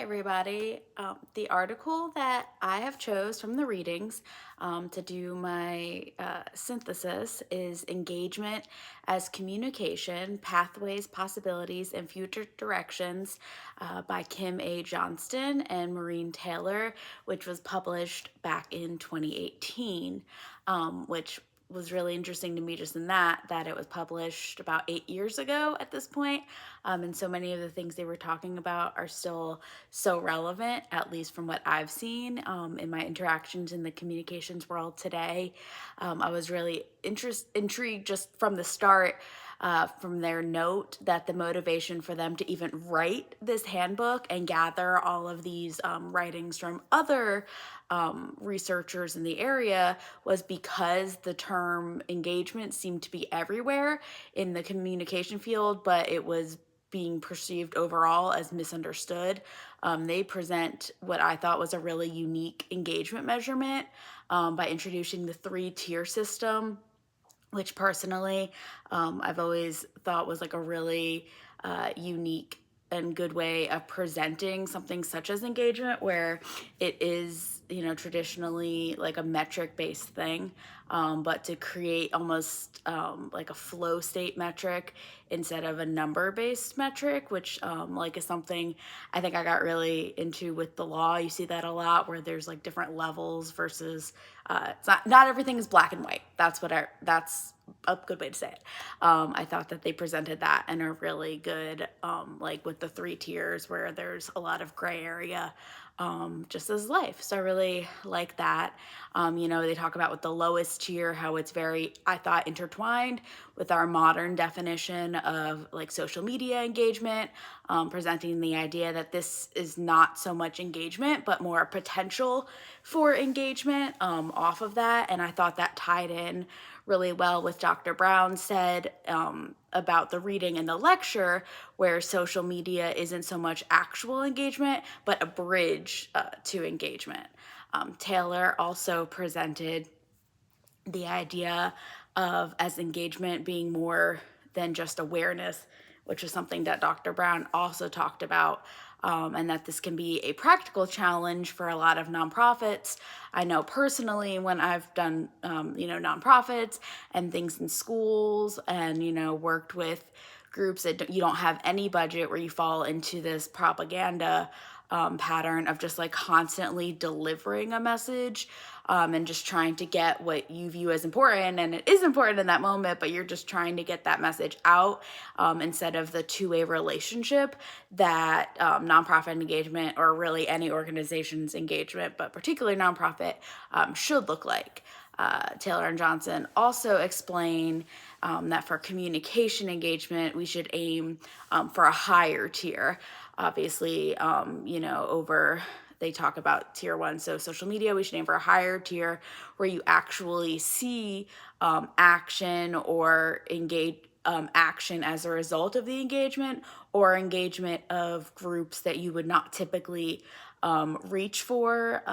Everybody. The article that I have chose from the readings to do my synthesis is Engagement as Communication, Pathways, Possibilities, and Future Directions by Kim A. Johnston and Maureen Taylor, which was published back in 2018, which was really interesting to me just in that it was published about 8 years ago at this point. And so many of the things they were talking about are still so relevant, at least from what I've seen in my interactions in the communications world today. I was really intrigued just from the start, from their note, that the motivation for them to even write this handbook and gather all of these writings from other researchers in the area was because the term engagement seemed to be everywhere in the communication field, but it was being perceived overall as misunderstood. They present what I thought was a really unique engagement measurement by introducing the 3-tier system, which personally I've always thought was like a really unique and good way of presenting something such as engagement, where it is, traditionally like a metric based thing, but to create almost like a flow state metric instead of a number based metric, which like is something I think I got really into with the law. You see that a lot where there's like different levels versus it's not everything is black and white. That's a good way to say it. I thought that they presented that in a really good, like with the 3 tiers where there's a lot of gray area, just as life. So I really like that. They talk about with the lowest tier, how it's very, I thought, intertwined with our modern definition of like social media engagement, presenting the idea that this is not so much engagement, but more potential for engagement off of that. And I thought that tied in really well with Dr. Brown said about the reading in the lecture, where social media isn't so much actual engagement, but a bridge to engagement. Taylor also presented the idea of as engagement being more than just awareness, which is something that Dr. Brown also talked about, and that this can be a practical challenge for a lot of nonprofits. I know personally when I've done, nonprofits and things in schools and, worked with groups that you don't have any budget, where you fall into this propaganda pattern of just like constantly delivering a message, and just trying to get what you view as important, and it is important in that moment, but you're just trying to get that message out, instead of the two-way relationship that nonprofit engagement, or really any organization's engagement, but particularly nonprofit, should look like. Taylor and Johnson also explain that for communication engagement, we should aim for a higher tier. Obviously, they talk about tier 1, so social media, we should aim for a higher tier where you actually see action or engage action as a result of the engagement, or engagement of groups that you would not typically reach for.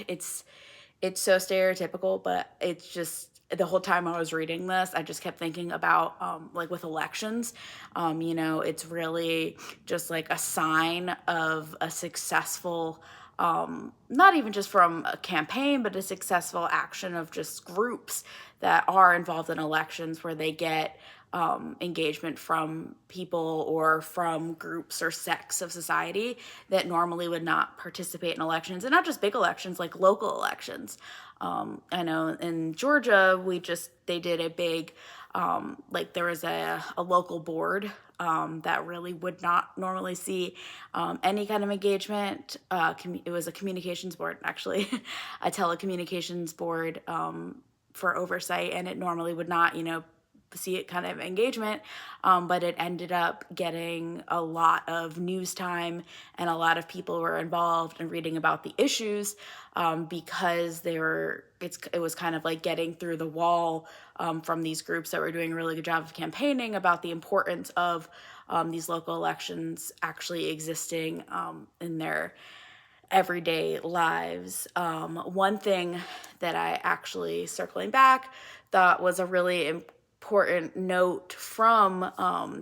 It's so stereotypical, but it's just the whole time I was reading this, I just kept thinking about like with elections, it's really just like a sign of a successful, not even just from a campaign, but a successful action of just groups that are involved in elections, where they get engagement from people or from groups or sects of society that normally would not participate in elections, and not just big elections, like local elections. I know in Georgia, they did a big, like there was a local board that really would not normally see any kind of engagement. It was a communications board, actually, a telecommunications board for oversight, and it normally would not, see it kind of engagement, but it ended up getting a lot of news time, and a lot of people were involved in reading about the issues, because it was kind of like getting through the wall from these groups that were doing a really good job of campaigning about the importance of these local elections actually existing in their everyday lives. One thing that I actually, circling back, thought was a really important note from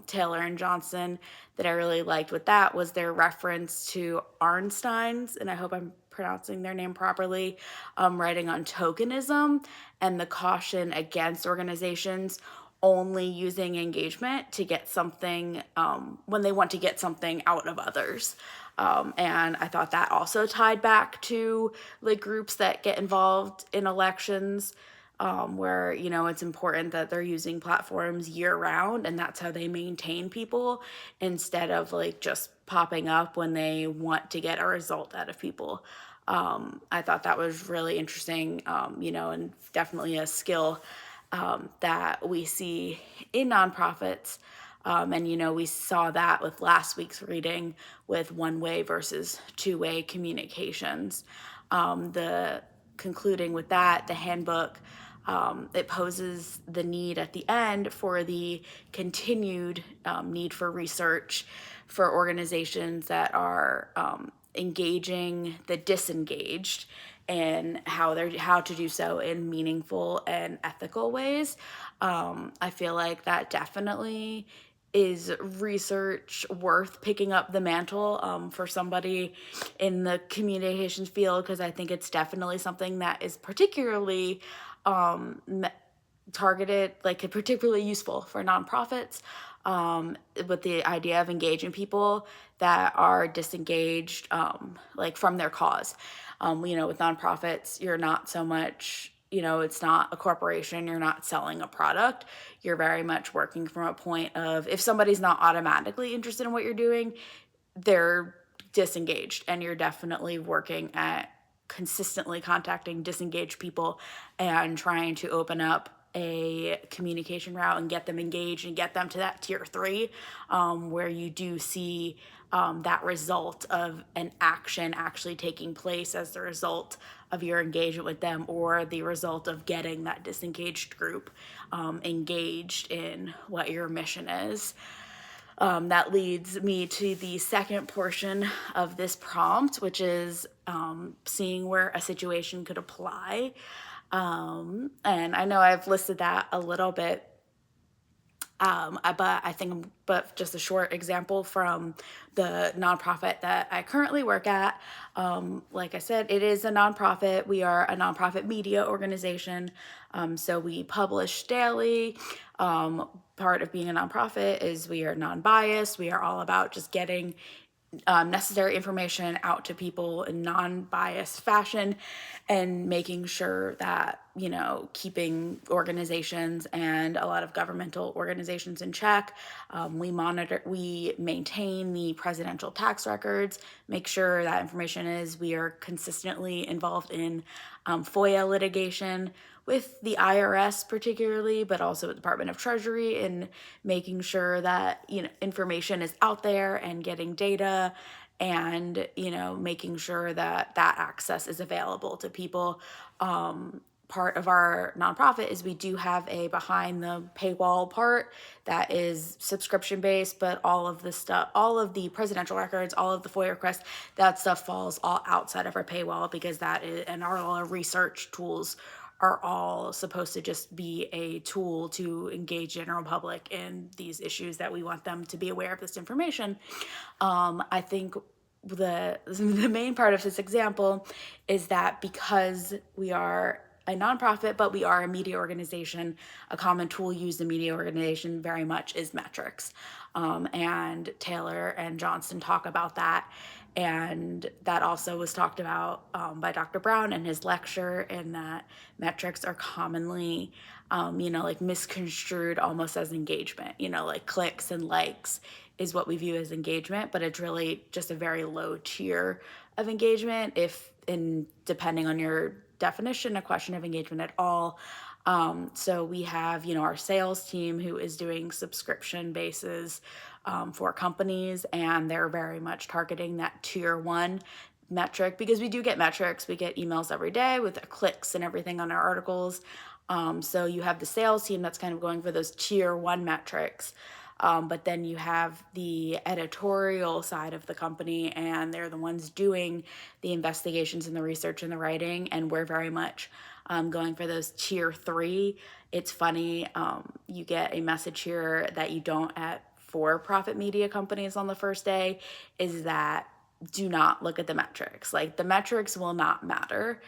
Taylor and Johnson that I really liked with that was their reference to Arnstein's, and I hope I'm pronouncing their name properly, writing on tokenism and the caution against organizations only using engagement to get something when they want to get something out of others. And I thought that also tied back to like groups that get involved in elections, where it's important that they're using platforms year round, and that's how they maintain people instead of like just popping up when they want to get a result out of people. I thought that was really interesting, and definitely a skill that we see in nonprofits. And we saw that with last week's reading with one-way versus two-way communications. The concluding with that, the handbook, it poses the need at the end for the continued need for research for organizations that are engaging the disengaged, and how to do so in meaningful and ethical ways. I feel like that definitely is research worth picking up the mantle for somebody in the communications field, because I think it's definitely something that is particularly um, targeted, like particularly useful for nonprofits, with the idea of engaging people that are disengaged, like from their cause. With nonprofits, you're not so much, it's not a corporation, you're not selling a product. You're very much working from a point of, if somebody's not automatically interested in what you're doing, they're disengaged, and you're definitely working at consistently contacting disengaged people and trying to open up a communication route and get them engaged and get them to that tier 3, where you do see that result of an action actually taking place as the result of your engagement with them, or the result of getting that disengaged group engaged in what your mission is. That leads me to the second portion of this prompt, which is seeing where a situation could apply. And I know I've listed that a little bit, but just a short example from the nonprofit that I currently work at. Like I said, it is a nonprofit. We are a nonprofit media organization. So we publish daily. Part of being a nonprofit is we are non-biased. We are all about just getting necessary information out to people in non-biased fashion, and making sure that keeping organizations and a lot of governmental organizations in check. We maintain the presidential tax records, make sure that information is, we are consistently involved in FOIA litigation with the IRS particularly, but also the Department of Treasury, in making sure that information is out there and getting data, and making sure that that access is available to people. Part of our nonprofit is we do have a behind the paywall part that is subscription based, but all of the stuff, all of the presidential records, all of the FOIA requests, that stuff falls all outside of our paywall, because that is, and our research tools are all supposed to just be a tool to engage general public in these issues that we want them to be aware of this information. I think the main part of this example is that because we are a nonprofit, but we are a media organization, a common tool used in media organization very much is metrics. And Taylor and Johnston talk about that. And that also was talked about by Dr. Brown in his lecture, and that metrics are commonly, like misconstrued almost as engagement, like clicks and likes is what we view as engagement, but it's really just a very low tier of engagement, if in depending on your definition, a question of engagement at all. So we have, our sales team who is doing subscription bases for companies, and they're very much targeting that tier 1 metric, because we do get metrics. We get emails every day with clicks and everything on our articles. So you have the sales team that's kind of going for those tier 1 metrics. But then you have the editorial side of the company, and they're the ones doing the investigations and the research and the writing, and we're very much going for those tier 3. It's funny, you get a message here that you don't at for-profit media companies on the first day, is that do not look at the metrics. Like, the metrics will not matter,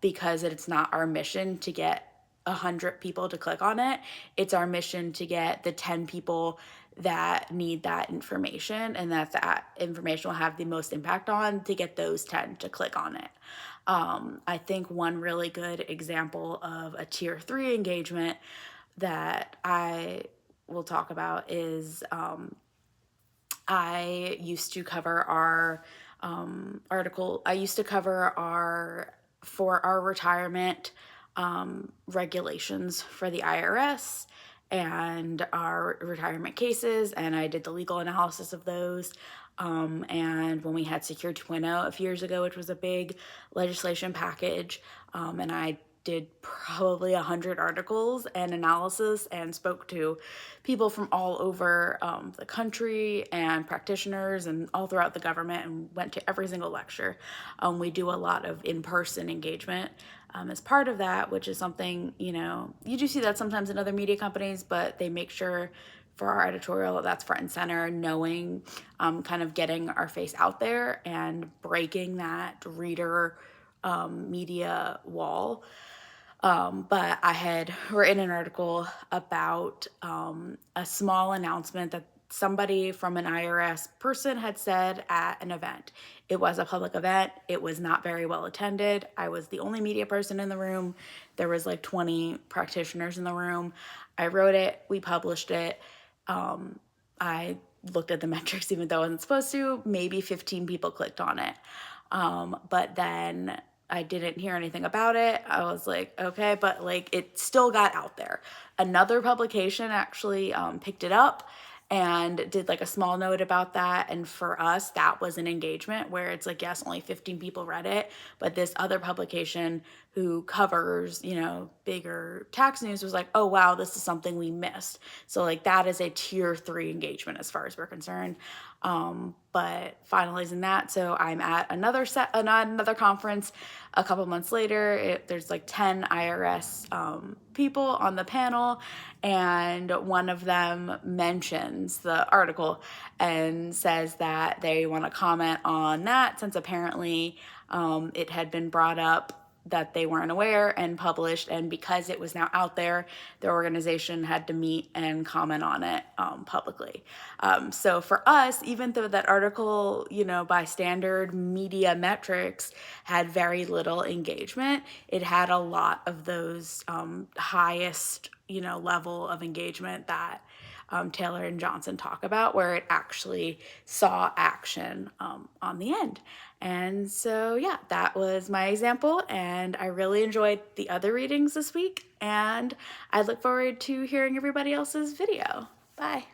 because it's not our mission to get 100 people to click on it. It's our mission to get the 10 people that need that information, and that information will have the most impact on, to get those 10 to click on it. I think one really good example of a tier 3 engagement that I will talk about is, I used to cover our I used to cover for our retirement regulations for the IRS and our retirement cases, and I did the legal analysis of those. And when we had Secure 2.0 a few years ago, which was a big legislation package, and I did probably 100 articles and analysis and spoke to people from all over the country and practitioners and all throughout the government, and went to every single lecture. We do a lot of in-person engagement as part of that, which is something, you do see that sometimes in other media companies, but they make sure for our editorial that's front and center, knowing, kind of getting our face out there and breaking that reader media wall. But I had written an article about a small announcement that somebody from an IRS person had said at an event. It was a public event. It was not very well attended. I was the only media person in the room. There was like 20 practitioners in the room. I wrote it. We published it. I looked at the metrics even though I wasn't supposed to. Maybe 15 people clicked on it. But then I didn't hear anything about it. I was like, okay, but like it still got out there. Another publication actually picked it up and did like a small note about that. And for us, that was an engagement where it's like, yes, only 15 people read it, but this other publication who covers, bigger tax news was like, oh wow, this is something we missed. So like that is a tier 3 engagement as far as we're concerned. But finalizing that, so I'm at another conference a couple months later. There's like 10 IRS people on the panel, and one of them mentions the article and says that they want to comment on that, since apparently it had been brought up that they weren't aware and published, and because it was now out there, their organization had to meet and comment on it publicly. So for us, even though that article, by standard media metrics had very little engagement, it had a lot of those highest, level of engagement that Taylor and Johnson talk about, where it actually saw action on the end. And so, yeah, that was my example, and I really enjoyed the other readings this week, and I look forward to hearing everybody else's video. Bye.